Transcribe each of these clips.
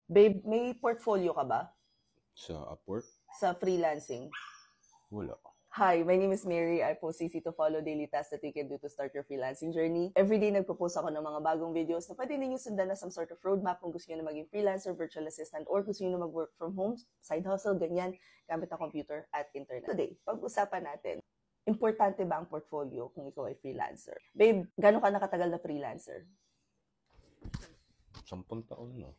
Babe, may portfolio ka ba? Sa Upwork? Sa freelancing? Wala. Hi, my name is Mary. I post easy to follow daily tasks that you can do to start your freelancing journey. Every day nagpo-post ako ng mga bagong videos na pwede ninyo sundan na some sort of roadmap kung gusto nyo na maging freelancer, virtual assistant, or gusto nyo na mag-work from home, side hustle, ganyan, gamit ang computer at internet. Today, pag-usapan natin, importante ba ang portfolio kung ikaw ay freelancer? Babe, gano'n ka nakatagal na freelancer? 10 taon na.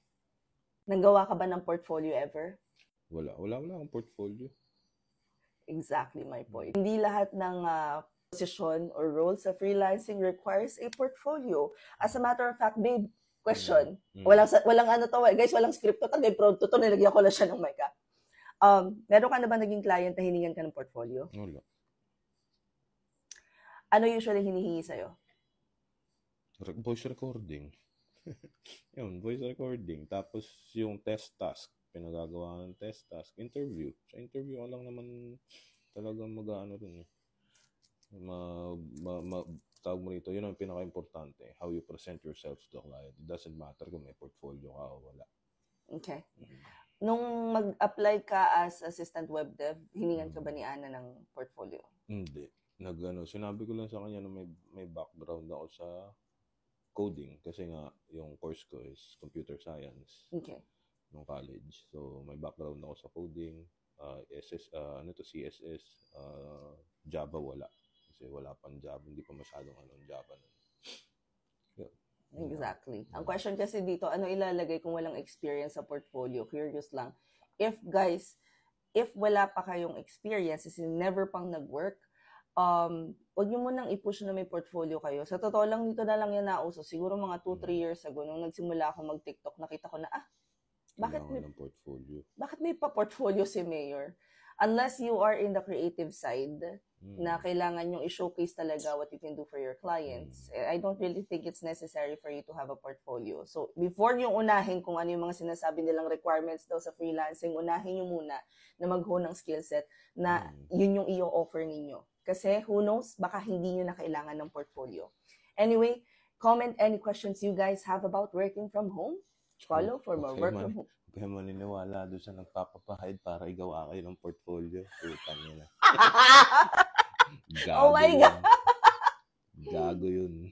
Nanggawa ka ba ng portfolio ever? Wala akong portfolio. Exactly my point. Hindi lahat ng position or role sa freelancing requires a portfolio. As a matter of fact, babe, question. Walang ano to, guys, walang script to. Tagay pronto to, nilagyan ko lang siya ng mic. Meron ka na ba naging client na hiningan ka ng portfolio? Wala. Ano usually hinihingi sa'yo? Voice recording. Yun, voice recording. Tapos yung test task. Pinagagawa ng test task. Interview. Sa interview ka lang naman talagang mag-ano rin. Tawag mo rito, yun ang pinaka-importante. How you present yourself to the client. It doesn't matter kung may portfolio ka o wala. Okay. Nung mag-apply ka as assistant web dev, hiningan ka ba ni Ana ng portfolio? Hindi. Sinabi ko lang sa kanya na may background ako sa coding kasi nga yung course ko is computer science. Okay. Nung college. So, may background ako sa coding, CSS, Java wala. Kasi wala pang Java, hindi pa masyadong Java nun. Yeah. Exactly. Ang question kasi dito, ano ilalagay kung walang experience sa portfolio? Curious lang. If wala pa kayong experience, is never pang nag-work, wag nyo munang i-push na may portfolio kayo. Sa totoo lang, dito na lang yan nauso. Siguro mga 2-3 years ago, nung nagsimula ako mag-TikTok, nakita ko na, bakit may pa-portfolio si Mayor? Unless you are in the creative side, na kailangan yung i-showcase talaga what you can do for your clients. I don't really think it's necessary for you to have a portfolio. So, before yung unahin kung ano yung mga sinasabi nilang requirements daw sa freelancing, unahin nyo muna na mag-hone ng skill set na yun yung i-offer ninyo. Kasi, who knows, baka hindi nyo na kailangan ng portfolio. Anyway, comment any questions you guys have about working from home. Follow for more work from home. Kaya maniniwala doon sa nagpapapahid para igawa kayo ng portfolio. Utang nyo na. Oh my God! Gago yun.